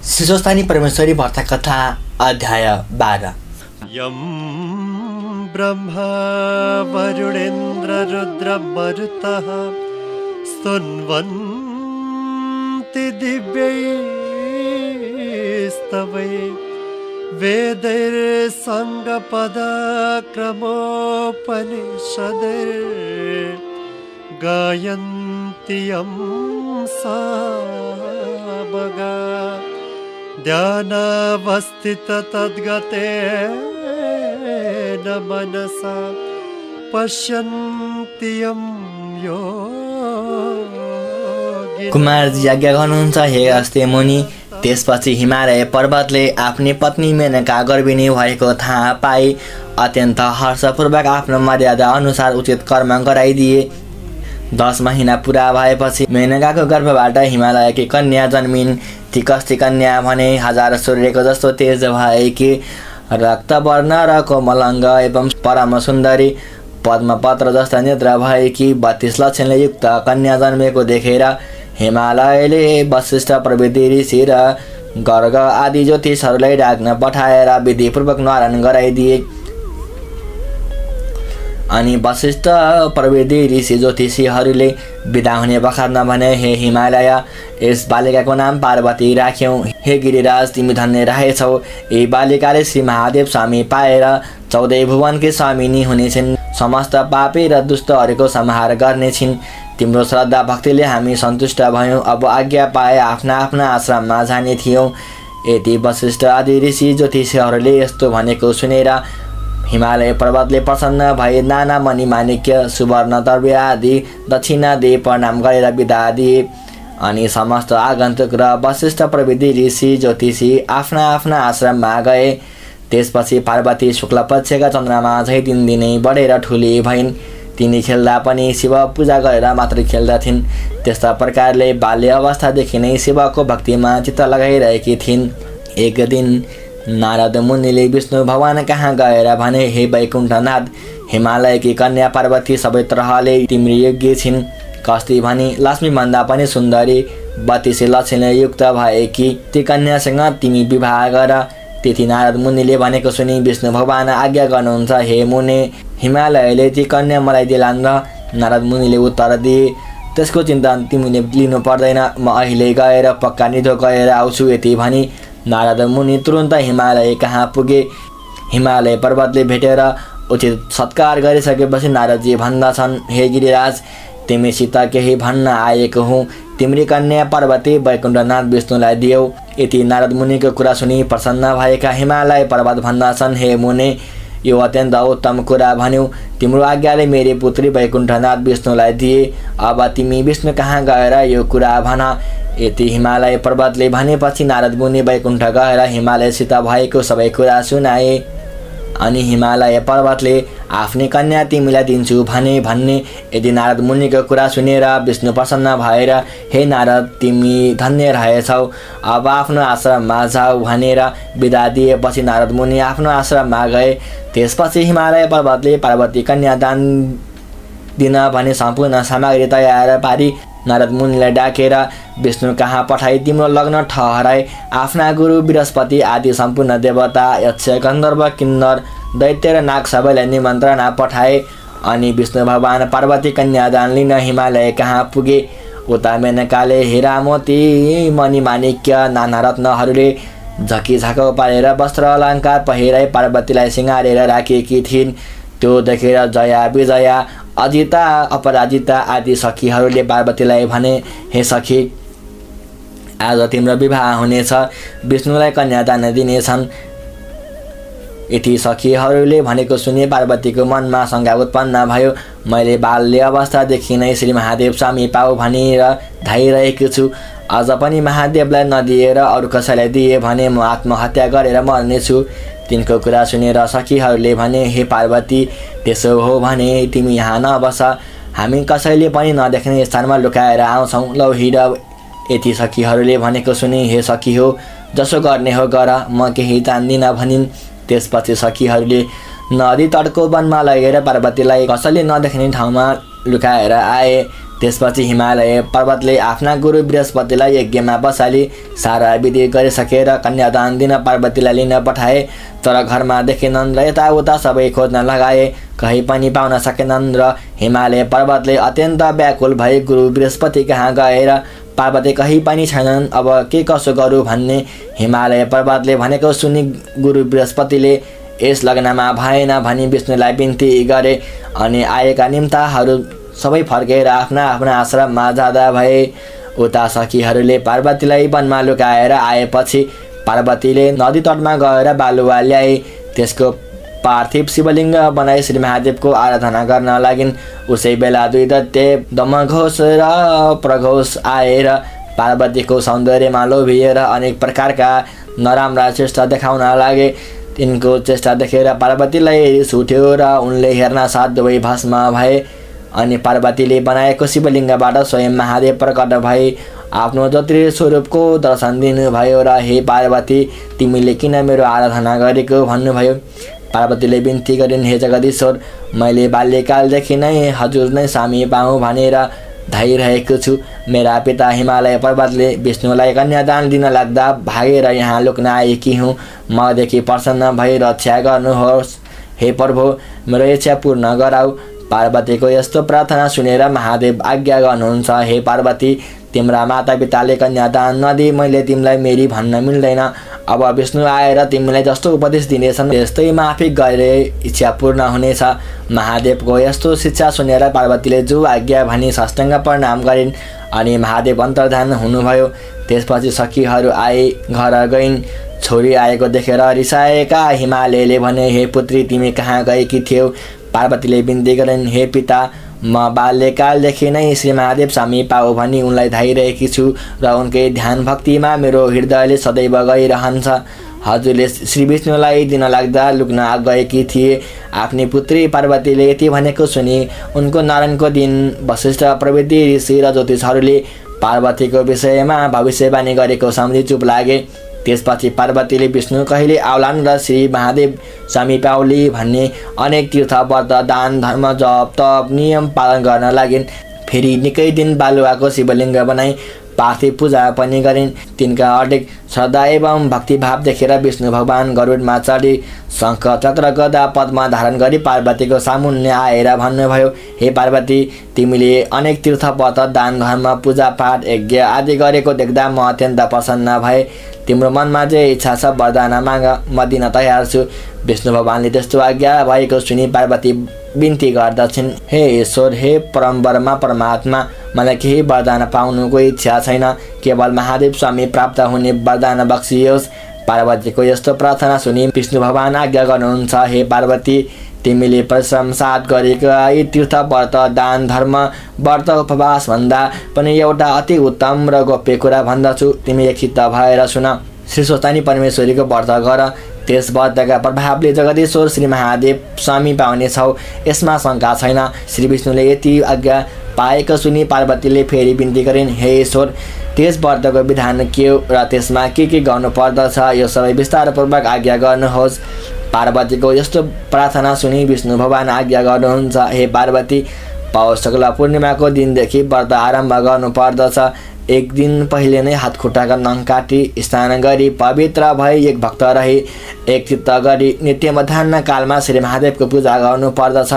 शिशोस्थानी परमेश्वरी व्रत कथा अध्याय 12। यं ब्रह्मा वरुणेन्द्र रुद्र मरुतः स्तुन्वन्ति दिव्यैस्तवै वेदैर्सङ्गपदक्रमोपनिषदैर्गायन्ति यं सामगा ध्यानावस्थिततद्गतेन मनसा पश्यन्ति यं योगिनः। कुमारजी आज्ञा गर्नुहुन्छ हे अस्ते मुनि। त्यसपछि हिमालय पर्वतले आफ्नी पत्नी मेनका गर्भिणी भएको थाहा पाई अत्यन्त हर्षपूर्वक आफ्नो मर्यादा अनुसार उचित कर्म गराइदिए। 10 महिना पुरा भएपछि मेनकाको गर्भबाट हिमालयकी कन्या जन्मिन्। ती कस्ती कन्या भने 1000 सूर्यको जस्तो तेज भएकी, रक्तवर्ण र कोमलङ्ग एवं परम सुन्दरी, पद्मपत्र जस्ता नेत्र भएकी 32 लक्षणले युक्त कन्या जन्मेको देखेर हिमालयले वशिष्ठ प्रवृत्ति ऋषि र गर्ग आदि ज्योतिषहरूलाई डाक्न पठाएर विधिपूर्वक न्वारण गराइदिए। अनि वशिष्ठ प्रवृत्ति ऋषि ज्योतिषीहरूले बिदा हुने बखतमा भने, हे हिमालय, यस बालिकाको नाम पार्वती राख्यौ। हे गिरिराज, तिमी धन्य रहेछौ। यी बालिकाले श्री महादेव स्वामी पाएर 14 भुवनकी स्वामिनी हुनेछिन्। समस्त पापी र दुष्टहरूको संहार गर्नेछिन्। तिम्रो श्रद्धा भक्तिले हामी सन्तुष्ट भयौँ। अब आज्ञा पाए आफ्ना आफ्ना आश्रममा जाने थियौँ। यति वशिष्ठ आदि ऋषि ज्योतिषीहरूले यस्तो भनेको सुनेर हिमालय पर्वतले प्रसन्न भए नाना मणि माणिक्य सुवर्ण द्रव्य आदि दक्षिणा दिए प्रणाम गरेर बिदा दिए। अनि समस्त आगन्तुक र वशिष्ठ प्रवृत्ति ऋषि ज्योतिषी आफ्ना आफ्ना आश्रममा गए। त्यसपछि पार्वती शुक्ल पक्षका चन्द्रमा झै दिनदिनै बढेर ठुली भइन्। तिनी खेल्दा पनि शिव पूजा गरेर मात्र खेल्दथिन्। त्यस्ता प्रकारले बाल्य अवस्थादेखि नै शिवको भक्तिमा चित्त लगाइरहेकी थिइन्। एक दिन नारद मुनिले विष्णु भगवान कहाँ गएर भने, हे वैकुण्ठनाथ, हिमालयकी कन्या पार्वती सबै तरहले तिम्रो योग्य छिन्। कस्ती भनी लक्ष्मीभन्दा पनि सुन्दरी 32 लक्षणले युक्त भएकी ती कन्यासँग तिमी विवाह गर। त्यति नारद मुनिले भनेको सुनि विष्णु भगवान आज्ञा गर्नुहुन्छ, हे मुने, हिमालयले ती कन्या मलाई दिलान्। र नारद मुनिले उत्तर दिए, त्यसको चिन्ता तिमीले लिनु पर्दैन, म अहिले गएर पक्का निधो गरेर आउँछु। यति भनी नारद मुनि तुरुन्त हिमालय कहाँ पुगे। हिमालय पर्वतले भेटेर उचित सत्कार गरिसकेपछि नारदजी भन्दछन्, हे गिरिराज, तिमीसित केही भन्न आएको हुँ। तिम्री कन्या पार्वती वैकुण्ठनाथ विष्णुलाई दियौ। यति नारद मुनिको कुरा सुनि प्रसन्न भएका हिमालय पर्वत भन्दछन्, हे मुने, यो अत्यन्त उत्तम कुरा भन्यौ। तिम्रो आज्ञाले मेरी पुत्री वैकुण्ठनाथ विष्णुलाई दिए। अब तिमी विष्णु कहाँ गएर यो कुरा भन। यति हिमालय पर्वतले भनेपछि नारद मुनि वैकुण्ठ गएर हिमालयसित भएको सबै कुरा सुनाए। अनि हिमालय पर्वतले आफ्नी कन्या तिमीलाई दिन्छु भन्ने यदि नारद मुनिको कुरा सुनेर विष्णु प्रसन्न भएर, हे नारद, तिमी धन्य रहेछौ, अब आफ्नो आश्रममा जाऊ भनेर बिदा दिएपछि नारद मुनि आफ्नो आश्रममा गए। त्यसपछि हिमालय पर्वतले पार्वती कन्या दान दिन भने सम्पूर्ण सामग्री तयार पारी नारद मुनिलाई डाकेर विष्णु कहाँ पठाई तिम्रो लग्न ठहराए। आफ्ना गुरु बृहस्पति आदि सम्पूर्ण देवता, यक्ष, गन्धर्व, किन्नर, दैत्य र नाग सबैलाई निमन्त्रणा पठाए। अनि विष्णु भगवान पार्वती कन्यादान लिन हिमालय कहाँ पुगे। उता मेनकाले हीरा मोती मणि माणिक्य नाना रत्नहरूले झकिझाको पारेर वस्त्र अलङ्कार पहिराई पार्वतीलाई सिँगारेर राखेकी थिइन्। त्यो देखेर जया, विजया, अजिता, अपराजिता आदि सखीहरूले पार्वतीलाई भने, हे सखी, आज तिम्रो विवाह हुनेछ, विष्णुलाई कन्यादान दिनेछन्। यति सखीहरूले भनेको सुनि पार्वतीको मनमा शङ्का उत्पन्न भयो। मैले बाल्य अवस्थादेखि नै श्री महादेव स्वामी पाऊ भनेर धाइरहेको छु। अझ पनि महादेवलाई नदिएर अरू कसैलाई दिए भने म आत्महत्या गरेर मर्नेछु। तिनको कुरा सुनेर सखीहरूले भने, हे पार्वती, त्यसो हो भने तिमी यहाँ नबस, हामी कसैले पनि नदेख्ने स्थानमा लुकाएर आउँछौँ, लौ हिँड। यति सखीहरूले भनेको सुनि, हे सखी हो, जसो गर्ने हो गर, म केही जान्दिनँ भनिन्। त्यसपछि सखीहरूले नदी तटको वनमा लगेर पार्वतीलाई कसैले नदेख्ने ठाउँमा लुकाएर आए। त्यसपछि हिमालय पर्वतले आफ्ना गुरु बृहस्पतिलाई यज्ञमा बसाली सारा विधि गरिसकेर कन्यादान दिन पार्वतीलाई लिन पठाए। तर घरमा देखेनन् र यताउता सबै खोज्न लगाए, कहीँ पनि पाउन सकेनन् र हिमालय पर्वतले अत्यन्त व्याकुल भई गुरु बृहस्पति कहाँ गएर पार्वती कहीँ पनि छैनन्, अब के कसो गरौँ भन्ने हिमालय पर्वतले भनेको सुनि गुरु बृहस्पतिले यस लग्नमा भएन भनी विष्णुलाई बिन्ती गरे। अनि आएका निम्ताहरू सबै फर्केर आफ्ना आफ्ना आश्रममा जाँदा भए। उता सखीहरूले पार्वतीलाई वनमा लुकाएर आएपछि पार्वतीले नदी तटमा गएर बालुवा ल्याए, त्यसको पार्थिव शिवलिङ्ग बनाई श्री महादेवको आराधना गर्न लागिन्। उसै बेला दुई दैत्य दमघोष र प्रघोष आएर पार्वतीको सौन्दर्यमा लोभिएर अनेक प्रकारका नराम्रा चेष्टा देखाउन लागे। तिनको चेष्टा देखेर पार्वतीलाई रिस उठ्यो र उनले हेर्न साथ दुवै भस्म भए। अनि पार्वतीले बनाएको शिवलिङ्गबाट स्वयं महादेव प्रकट भए, आफ्नो ज्योतिष स्वरूपको दर्शन दिनुभयो र हे पार्वती, तिमीले किन मेरो आराधना गरेको भन्नुभयो। पार्वतीले बिन्ती गरिन्, हे जगदीश्वर, मैले बाल्यकालदेखि नै हजुर नै स्वामी पाऊँ भनेर धाइरहेको छु। मेरा पिता हिमालय पर्वतले विष्णुलाई कन्यादान दिन लाग्दा भागेर यहाँ लुक्न आएकी हुँ। मदेखि प्रसन्न भई रक्षा गर्नुहोस्। हे प्रभु, मेरो इच्छा पूर्ण गराऊ। पार्वतीको यस्तो प्रार्थना सुनेर महादेव आज्ञा गर्नुहुन्छ, हे पार्वती, तिम्रा मातापिताले कन्यादान नदिई मैले तिमीलाई मेरी भन्न मिल्दैन। अब विष्णु आएर तिमीलाई जस्तो उपदेश दिनेछन् त्यस्तै माफी गरे इच्छा पूर्ण हुनेछ। महादेवको यस्तो शिक्षा सुनेर पार्वतीले जो आज्ञा भनी साष्टाङ्ग प्रणाम गरिन् अनि महादेव अन्तर्धान हुनुभयो। त्यसपछि सखीहरू आए, घर गइन्। छोरी आएको देखेर रिसाएका हिमालयले भने, हे पुत्री, तिमी कहाँ गएकी थियौ? पार्वतीले बिन्ती गरिन्, हे पिता, म बाल्यकालदेखि नै श्री महादेव स्वामी पाऊ भनी उनलाई धाइरहेकी छु र उनकै ध्यान भक्तिमा मेरो हृदयले सदैव गइरहन्छ। हजुरले श्री विष्णुलाई दिन लाग्दा लुक्न गएकी थिए। आफ्नी पुत्री पार्वतीले यति भनेको सुनि उनको नारायणको दिन वशिष्ठ प्रवृत्ति ऋषि र ज्योतिषहरूले पार्वतीको विषयमा भविष्यवाणी गरेको सम्झी चुप लागे। त्यसपछि पार्वतीले विष्णु कहिले आउलान् र श्री महादेव स्वामी पाउली भन्ने अनेक तीर्थ व्रत दान धर्म जप तप नियम पालन गर्न लागिन्। फेरि निकै दिन बालुवाको शिवलिङ्ग बनाई पार्थिव पूजा पनि गरिन्। तिनका अडिक श्रद्धा एवं भक्तिभाव देखेर विष्णु भगवान गरुडमा चढी शङ्ख चक्र गदा पद्म धारण गरी पार्वतीको सामुन्ने आएर भन्नुभयो, हे पार्वती, तिमीले अनेक तीर्थ व्रत दान धर्म पूजापाठ यज्ञ आदि गरेको देख्दा म अत्यन्त प्रसन्न भए। तिम्रो मनमा जे इच्छा छ वरदान माग, म दिन तयार छु। विष्णु भगवानले त्यस्तो आज्ञा भएको सुनि पार्वती बिन्ती गर्दछिन्, हे ईश्वर, हे परम ब्रह्मा परमात्मा, मलाई केही वरदान पाउनुको इच्छा छैन, केवल महादेव स्वामी प्राप्त हुने वरदान बक्सियोस्। पार्वतीको यस्तो प्रार्थना सुनि विष्णु भगवान आज्ञा गर्नुहुन्छ, हे पार्वती, तिमीले परिश्रम साथ गरेका यी तीर्थ व्रत दान धर्म व्रत उपवास भन्दा पनि एउटा अति उत्तम र गोप्य कुरा भन्दछु, तिमी एकचित्त भएर सुन। श्री स्वस्तानी परमेश्वरीको व्रत गर, त्यस व्रतका प्रभावले जगदीश्वर श्री महादेव स्वामी पाउनेछौ, यसमा शङ्का छैन। श्री विष्णुले यति आज्ञा पाएको सुनि पार्वतीले फेरि बिन्ती गरिन्, हे ईश्वर, त्यस व्रतको विधान के हो र त्यसमा के गर्नु पर्दछ, यो सबै विस्तारपूर्वक आज्ञा गर्नुहोस्। पार्वतीको यस्तो प्रार्थना सुनि विष्णु भगवान आज्ञा गर्नुहुन्छ, हे पार्वती, पौष शुक्ल पूर्णिमाको दिनदेखि व्रत आरम्भ गर्नु पर्दछ। एक दिन पहिले नै हात खुट्टाका नङ काटी स्नान गरी पवित्र भई एक भक्त रही एक चित्त गरी नित्य मध्याह्न कालमा श्री महादेवको पूजा गर्नु पर्दछ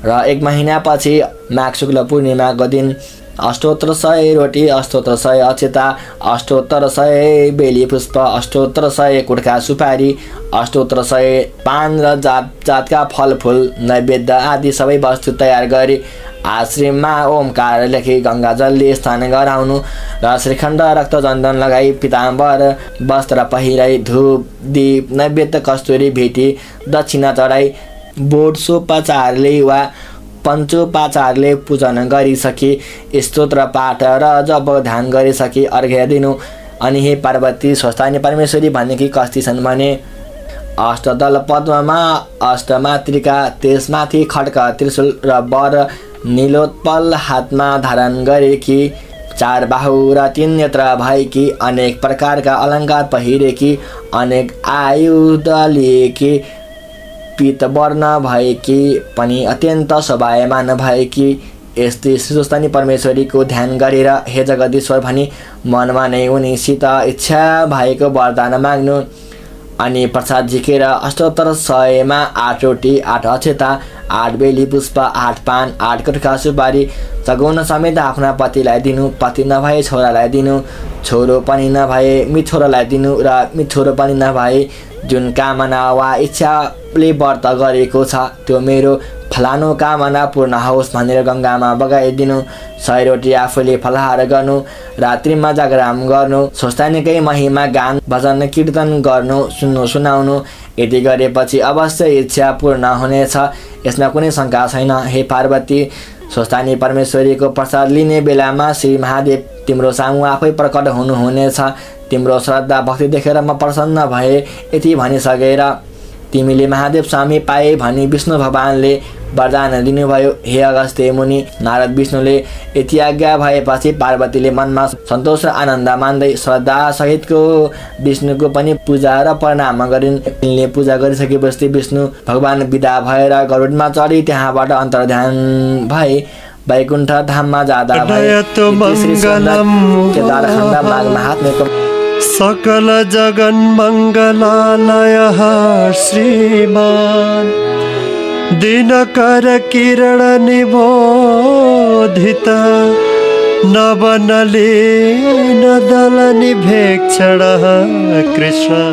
र एक महिनापछि माघ शुक्ल पूर्णिमाको दिन अष्टोत्तर 100 रोटी, अष्टोत्तर 100 अक्षता, अष्टोत्तर 100 बेली पुष्प, अष्टोत्तर 100 कुटका सुपारी, अष्टोत्तर 100 पान र जात जातका फलफुल नैवेद्य आदि सबै वस्तु तयार गरी आश्रममा ओमकार लेखी गङ्गाजलले स्नान गराउनु र श्रीखण्ड रक्त चन्दन लगाई पीताम्बर वस्त्र पहिराई धूप दीप नैवेद्य कस्तुरी भेटी दक्षिणा चढाई बोधसोपचारले वा पञ्चोपचारले पूजन गरिसकी स्तोत्र पाठ र जप ध्यान गरिसकी अर्घ्य दिनु। अनि हे पार्वती, स्वस्थानी परमेश्वरी भन्ने कि कस्ती छन् भने अष्टदल पद्ममा अष्टमातृका, त्यसमाथि खड्ग त्रिशूल र वर नीलोत्पल हातमा धारण गरेकी, 4 बाहु र 3 नेत्र भएकी, अनेक प्रकारका अलङ्कार पहिरेकी, अनेक आयुध लिएकी, पीतवर्ण भएकी पनि अत्यन्त शोभायमान भएकी, यस्तै श्रीस्वस्तानी परमेश्वरीको ध्यान गरेर हे जगदीश्वर भनी मनमा नै उनीसित इच्छा भएको वरदान माग्नु। अनि प्रसाद झिकेर अष्टोत्तर 100मा 8 रोटी 8 अक्षता 8 बेली पुष्प 8 पान 8 कटुका सुपारी सघाउन समेत आफ्ना पतिलाई दिनु। पति नभए छोरालाई दिनु। छोरो पनि नभए मिछोरालाई दिनु र मिछोरो पनि नभए जुन कामना वा इच्छाले व्रत गरेको छ त्यो मेरो फलानु कामना पूर्ण होस् भनेर गङ्गामा बगाइदिनु। 100 रोटी आफूले फलाहार गर्नु। रात्रिमा जागराम गर्नु। स्वस्थानीकै महिमा गान भजन कीर्तन गर्नु सुनाउनु। यति गरेपछि अवश्य इच्छा पूर्ण हुनेछ, यसमा कुनै शङ्का छैन। हे पार्वती, स्वस्थानी परमेश्वरीको प्रसाद लिने बेलामा श्री महादेव तिम्रो सामु आफै प्रकट हुनुहुनेछ। तिम्रो श्रद्धा भक्ति देखेर म प्रसन्न भए। यति भनिसकेर तिमीले महादेव स्वामी पाए भनी विष्णु भगवानले वरदान दिनुभयो। हे अगस्त्य मुनि, नारद विष्णुले यति आज्ञा भएपछि पार्वतीले मनमा सन्तोष र आनन्द मान्दै श्रद्धा सहितको विष्णुको पनि पूजा र प्रणाम गरिन्। तिनले पूजा गरिसकेपछि विष्णु भगवान विदा भएर गरुडमा चढी त्यहाँबाट अन्तर्ध्यान भए। वैकुण्ठ धाममा जाँदा सकल जगन मंगलालयः श्रीमान दिनकर किरण निबोधित नवनलीन दल निभेक्षणः कृष्ण।